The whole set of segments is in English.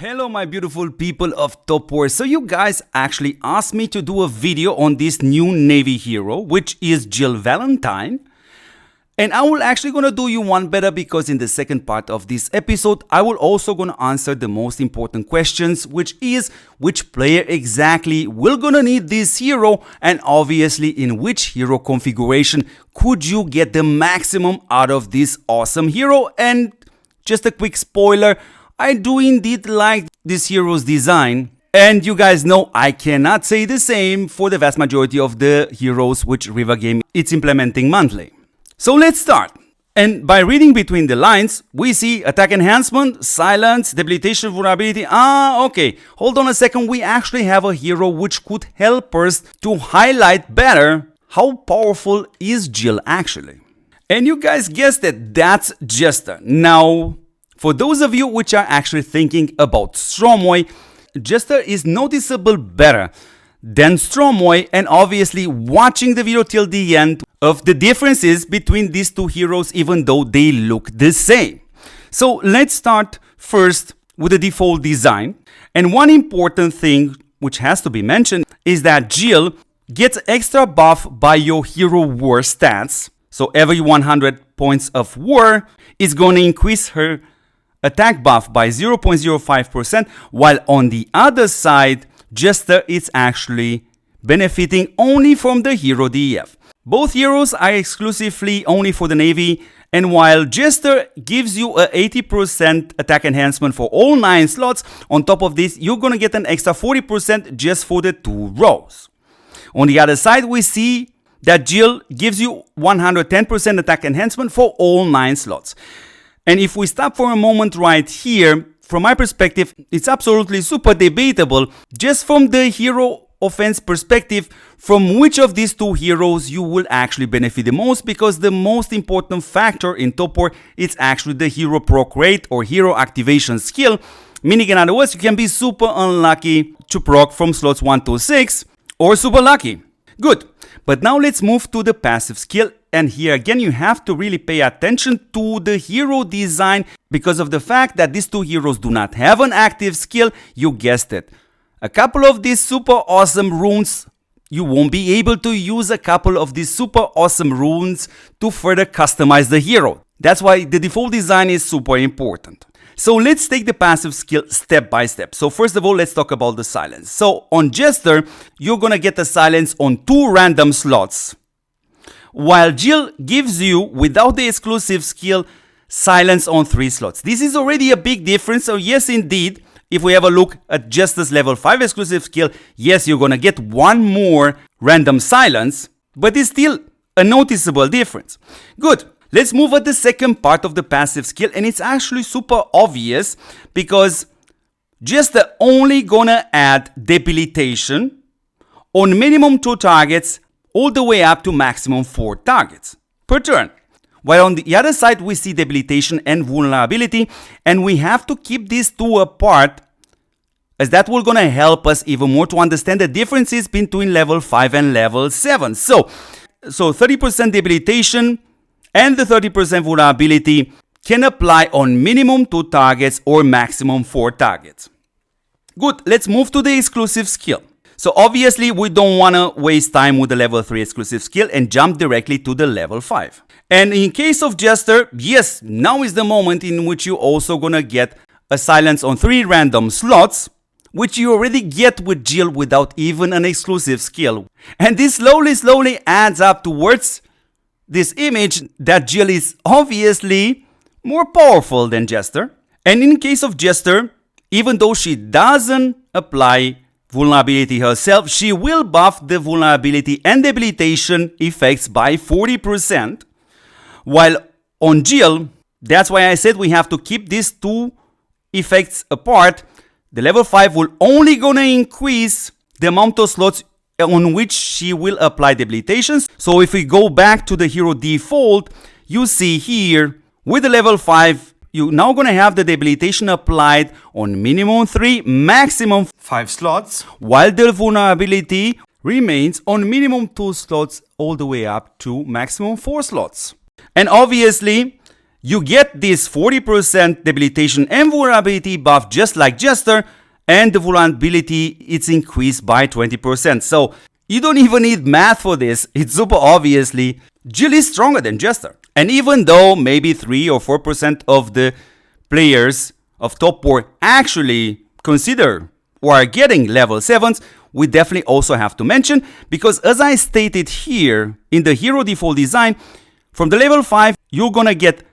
Hello my beautiful people of TOPWAR. So you guys actually asked me to do a video on this new Navi hero, which is Valentine. And I will actually gonna do you one better because in the second part of this episode, I will also gonna answer the most important questions, which is which player exactly will gonna need this hero, and obviously in which hero configuration could you get the maximum out of this awesome hero. And just a quick spoiler, I do indeed like this hero's design, and you guys know I cannot say the same for the vast majority of the heroes which River Game is implementing monthly. So let's start. And by reading between the lines, we see attack enhancement, silence, debilitation, vulnerability. Okay, hold on a second, we actually have a hero which could help us to highlight better how powerful is Jill actually. And you guys guessed it, that's Jester. Now, for those of you which are actually thinking about Stromway, Jester is noticeable better than Stromway, and obviously watching the video till the end of the differences between these two heroes even though they look the same. So let's start first with the default design. And one important thing which has to be mentioned is that Jill gets extra buff by your hero war stats. So every 100 points of war is going to increase her attack buff by 0.05%, while on the other side, Jester is actually benefiting only from the hero DEF. Both heroes are exclusively only for the Navy, and while Jester gives you a 80% attack enhancement for all 9 slots, on top of this, you're gonna get an extra 40% just for the 2 rows. On the other side, we see that Jill gives you 110% attack enhancement for all 9 slots. And if we stop for a moment right here, from my perspective, it's absolutely super debatable, just from the hero offense perspective, from which of these two heroes you will actually benefit the most, because the most important factor in TOPWAR is actually the hero proc rate or hero activation skill, meaning in other words, you can be super unlucky to proc from slots 1 to 6, or super lucky. Good, but now let's move to the passive skill. And here again, you have to really pay attention to the hero design because of the fact that these two heroes do not have an active skill. You guessed it. A couple of these super awesome runes, you won't be able to use a couple of these super awesome runes to further customize the hero. That's why the default design is super important. So let's take the passive skill step by step. So first of all, let's talk about the silence. So on Jester, you're gonna get a silence on 2 random slots, while Jill gives you, without the exclusive skill, silence on 3 slots. This is already a big difference. So yes, indeed, if we have a look at Jester's level 5 exclusive skill, yes, you're gonna get 1 more random silence, but it's still a noticeable difference. Good. Let's move at the second part of the passive skill, and it's actually super obvious because Jester only gonna add debilitation on minimum 2 targets all the way up to maximum 4 targets per turn. While on the other side, we see debilitation and vulnerability, and we have to keep these two apart, as that will gonna help us even more to understand the differences between level 5 and level 7. So 30% debilitation and the 30% vulnerability can apply on minimum 2 targets or maximum 4 targets. Good, let's move to the exclusive skill. So obviously, we don't want to waste time with the level 3 exclusive skill and jump directly to the level 5. And in case of Jester, yes, now is the moment in which you're also gonna get a silence on 3 random slots, which you already get with Jill without even an exclusive skill. And this slowly adds up towards this image that Jill is obviously more powerful than Jester. And in case of Jester, even though she doesn't apply vulnerability herself, she will buff the vulnerability and debilitation effects by 40%, while on Jill, that's why I said we have to keep these 2 effects apart. The level 5 will only gonna increase the amount of slots on which she will apply debilitations. So if we go back to the hero default, you see here with the level 5, you're now gonna have the debilitation applied on minimum 3, maximum 5 slots, while the vulnerability remains on minimum 2 slots all the way up to maximum 4 slots. And obviously, you get this 40% debilitation and vulnerability buff just like Jester, and the vulnerability it's increased by 20%. So you don't even need math for this. It's super obviously Jill is stronger than Jester. And even though maybe 3 or 4% of the players of Top War actually consider or are getting level 7s, we definitely also have to mention, because as I stated here in the hero default design, from the level 5 you're gonna get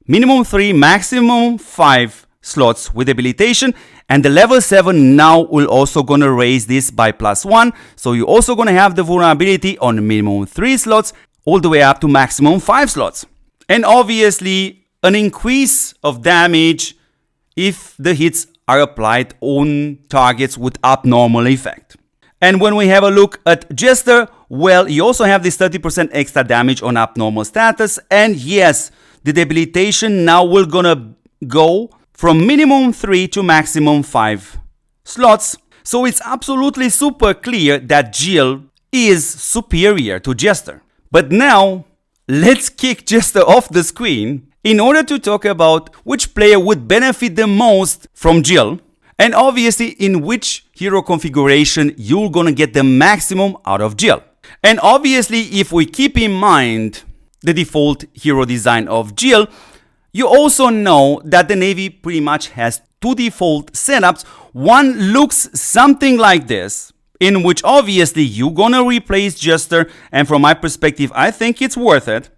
minimum 3, maximum 5 slots with debilitation, and the level 7 now will also gonna raise this by +1, so you're also gonna have the vulnerability on minimum 3 slots all the way up to maximum 5 slots. And obviously an increase of damage if the hits are applied on targets with abnormal effect. And when we have a look at Jester, well, you also have this 30% extra damage on abnormal status, and yes, the debilitation now will gonna go from minimum 3 to maximum 5 slots. So it's absolutely super clear that Jill is superior to Jester. But now, let's kick Jester off the screen in order to talk about which player would benefit the most from Jill, and obviously in which hero configuration you're gonna get the maximum out of Jill. And obviously if we keep in mind the default hero design of Jill, you also know that the Navy pretty much has 2 default setups. One looks something like this, in which obviously you're gonna replace Jester, and from my perspective I think it's worth it,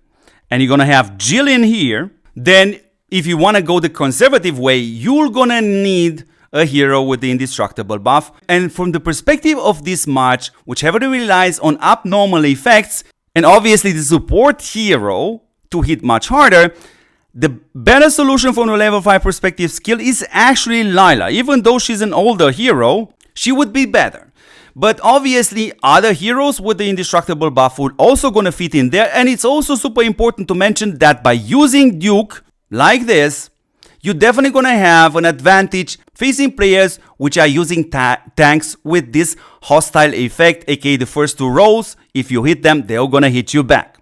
and you're gonna have Jill in here. Then if you wanna go the conservative way, you're gonna need a hero with the indestructible buff. And from the perspective of this match, which heavily relies on abnormal effects, and obviously the support hero to hit much harder, the better solution from a level 5 perspective skill is actually Lila. Even though she's an older hero, she would be better. But obviously other heroes with the indestructible buff would also gonna fit in there, and it's also super important to mention that by using Duke like this, you're definitely gonna have an advantage facing players which are using tanks with this hostile effect, aka the first 2 rolls. If you hit them, they're gonna hit you back.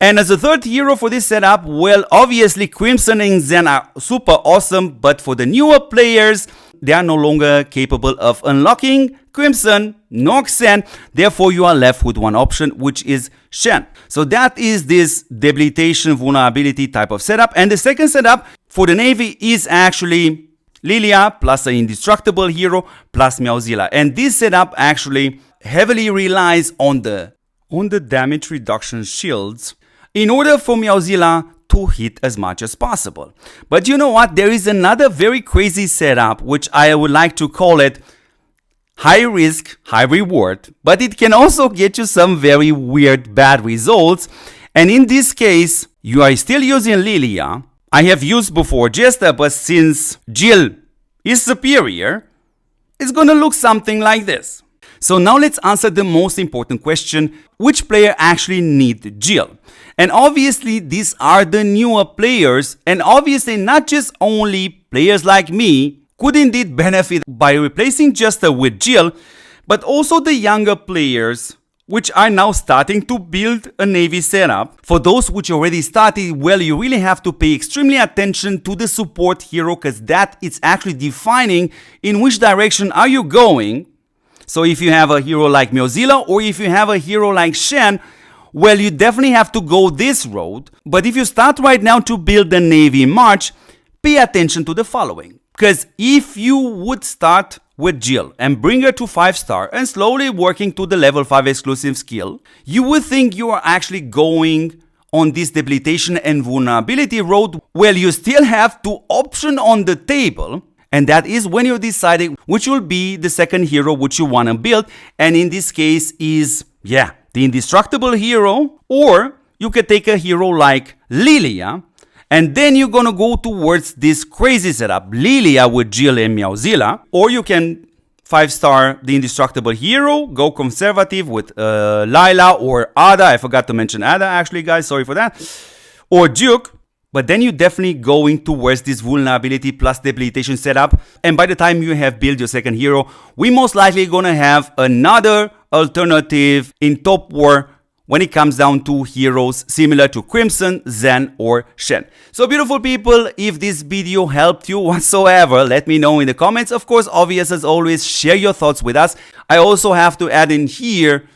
And as a third hero for this setup, well, obviously Crimson and Zen are super awesome, but for the newer players, they are no longer capable of unlocking Crimson nor Zen. Therefore, you are left with one option, which is Shen. So that is this debilitation vulnerability type of setup. And the second setup for the Navy is actually Lilia plus an indestructible hero plus Meowzilla. And this setup actually heavily relies on the damage reduction shields in order for Meowzilla to hit as much as possible. But you know what? There is another very crazy setup, which I would like to call it high risk, high reward, but it can also get you some very weird bad results. And in this case, you are still using Lilia. I have used before Jester, but since Jill is superior, it's gonna look something like this. So now let's answer the most important question: which player actually need Jill? And obviously these are the newer players, and obviously not just only players like me could indeed benefit by replacing Jester with Jill, but also the younger players which are now starting to build a Navy setup. For those which already started, well, you really have to pay extremely attention to the support hero, because that is actually defining in which direction are you going. So if you have a hero like Meowzilla or if you have a hero like Shen, well, you definitely have to go this road. But if you start right now to build the Navy March, pay attention to the following. Because if you would start with Jill and bring her to 5-star and slowly working to the level 5 exclusive skill, you would think you are actually going on this debilitation and vulnerability road. Well, you still have 2 options on the table. And that is when you're deciding which will be the second hero which you want to build. And in this case is, the indestructible hero. Or you could take a hero like Lilia. And then you're going to go towards this crazy setup. Lilia with Jill and Meowzilla. Or you can 5-star the indestructible hero. Go conservative with Lila or Ada. I forgot to mention Ada actually, guys. Sorry for that. Or Duke. But then you're definitely going towards this vulnerability plus debilitation setup. And by the time you have built your second hero, we most likely gonna have another alternative in Top War when it comes down to heroes similar to Crimson, Zen or Shen. So beautiful people, if this video helped you whatsoever, let me know in the comments. Of course, obvious as always, share your thoughts with us. I also have to add in here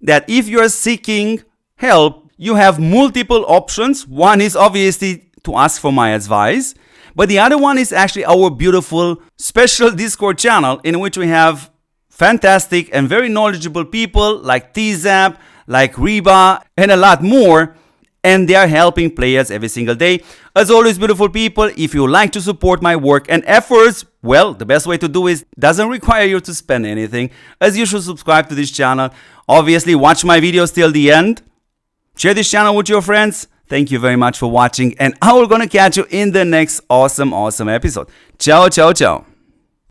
that if you're seeking help, you have multiple options. One is obviously to ask for my advice, but the other one is actually our beautiful special Discord channel in which we have fantastic and very knowledgeable people like T-Zap, like Reba, and a lot more, and they are helping players every single day. As always, beautiful people, if you like to support my work and efforts, well, the best way to do is doesn't require you to spend anything, as you should subscribe to this channel. Obviously, watch my videos till the end. Share this channel with your friends. Thank you very much for watching, and I will gonna catch you in the next awesome episode. Ciao, ciao, ciao.